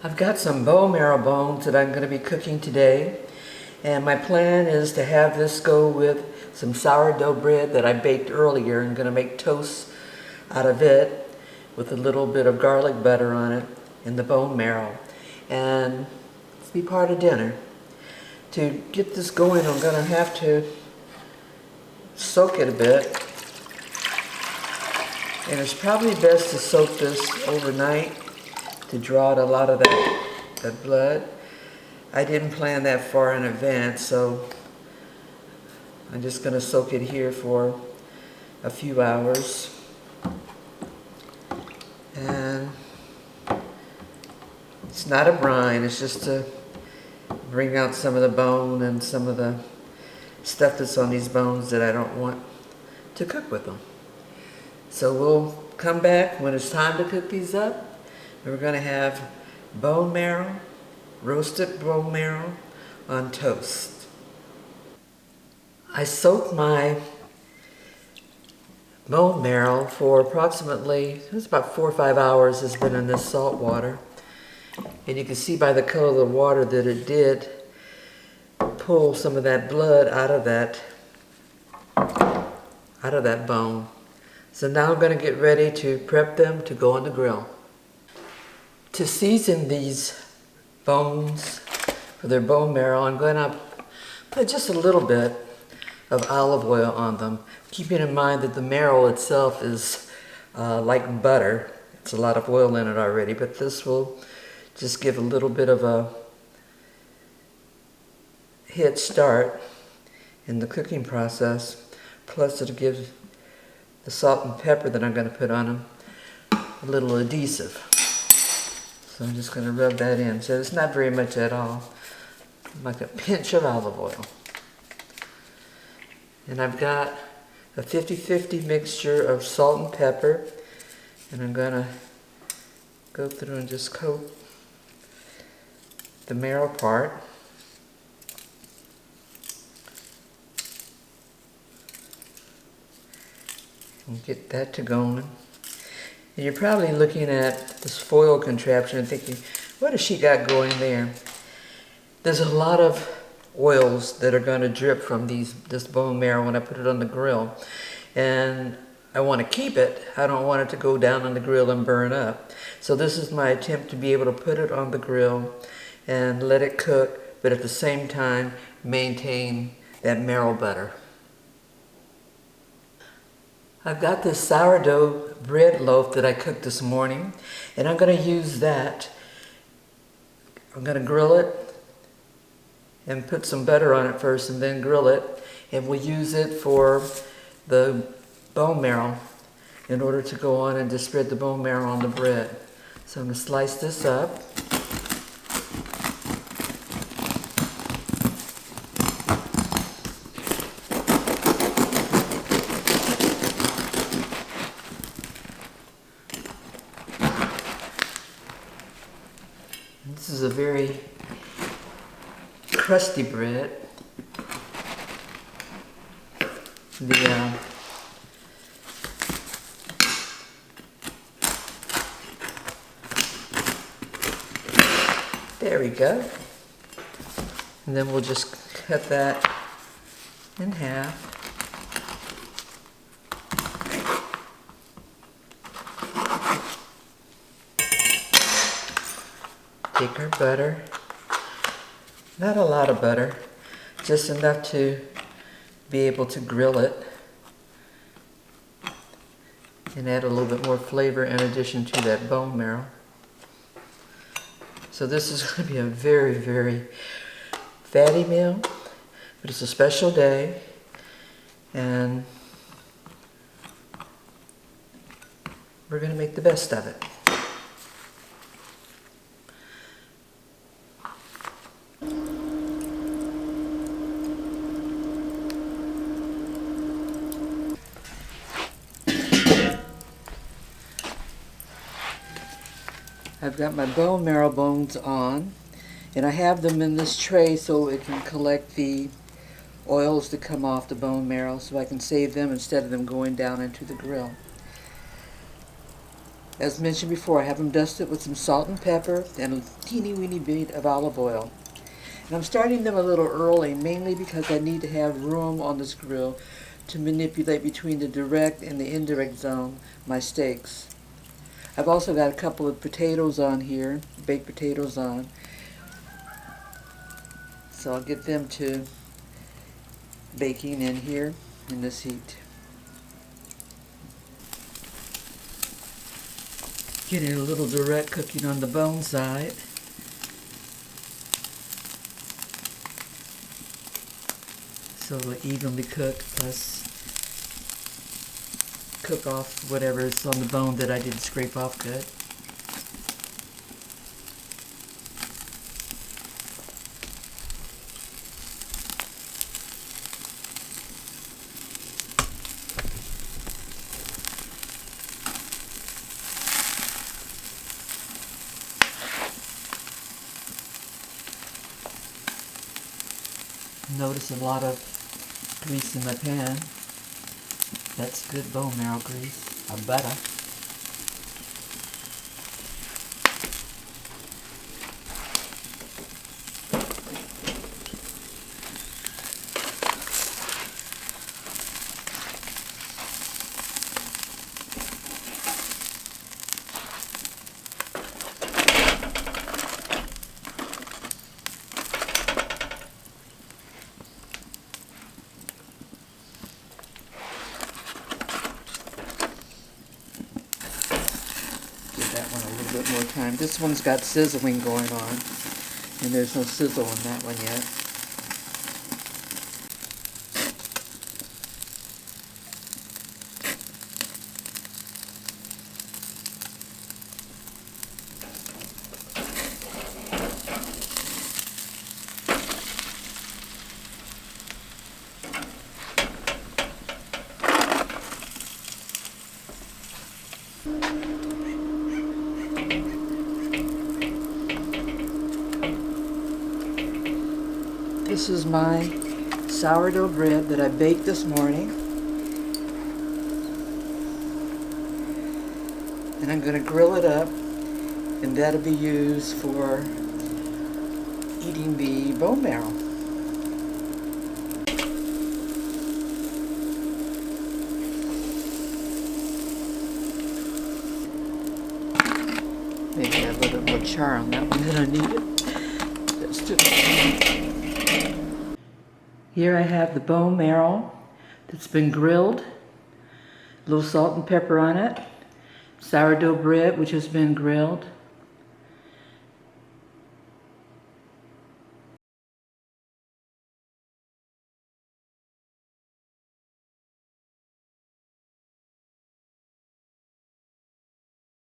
I've got some bone marrow bones that I'm going to be cooking today, and my plan is to have this go with some sourdough bread that I baked earlier. I'm going to make toast out of it with a little bit of garlic butter on it and the bone marrow, and it's be part of dinner. To get this going, I'm going to have to soak it a bit, and it's probably best to soak this overnight to draw out a lot of that blood. I didn't plan that far in advance, so I'm just going to soak it here for a few hours. And it's not a brine, it's just to bring out some of the bone and some of the stuff that's on these bones that I don't want to cook with them. So we'll come back when it's time to cook these up. We're going to have bone marrow, roasted bone marrow on toast. I soaked my bone marrow for approximately, it was about 4 or 5 hours. It's been in this salt water. And you can see by the color of the water that it did pull some of that blood out of that bone. So now I'm going to get ready to prep them to go on the grill. To season these bones for their bone marrow, I'm going to put just a little bit of olive oil on them, keeping in mind that the marrow itself is like butter. It's a lot of oil in it already, but this will just give a little bit of a head start in the cooking process. Plus it'll give the salt and pepper that I'm going to put on them a little adhesive. So I'm just going to rub that in. So it's not very much at all, like a pinch of olive oil. And I've got a 50-50 mixture of salt and pepper, and I'm going to go through and just coat the marrow part. And get that to going. And you're probably looking at this foil contraption and thinking, what has she got going there? There's a lot of oils that are going to drip from this bone marrow when I put it on the grill. And I want to keep it. I don't want it to go down on the grill and burn up. So this is my attempt to be able to put it on the grill and let it cook, but at the same time maintain that marrow butter. I've got this sourdough bread loaf that I cooked this morning, and I'm going to use that. I'm going to grill it and put some butter on it first and then grill it, and we'll use it for the bone marrow in order to go on and just spread the bone marrow on the bread. So I'm going to slice this up. This is a very crusty bread. There we go. And then we'll just cut that in half. Take our butter, not a lot of butter, just enough to be able to grill it and add a little bit more flavor in addition to that bone marrow. So this is going to be a very, very fatty meal, but it's a special day, and we're going to make the best of it. I've got my bone marrow bones on, and I have them in this tray so it can collect the oils that come off the bone marrow, so I can save them instead of them going down into the grill. As mentioned before, I have them dusted with some salt and pepper and a teeny weeny bit of olive oil. And I'm starting them a little early, mainly because I need to have room on this grill to manipulate between the direct and the indirect zone my steaks. I've also got a couple of potatoes on here, baked potatoes on. So I'll get them to baking in here in this heat. Getting a little direct cooking on the bone side. So it'll evenly cook, plus cook off whatever's on the bone that I didn't scrape off good. Notice a lot of grease in my pan. That's good bone marrow grease, or butter. That one a little bit more time. This one's got sizzling going on, and there's no sizzle on that one yet. This is my sourdough bread that I baked this morning. And I'm going to grill it up, and that'll be used for eating the bone marrow. Maybe have a little bit more char on that one than I needed. That's too. Here I have the bone marrow that's been grilled, a little salt and pepper on it, sourdough bread which has been grilled,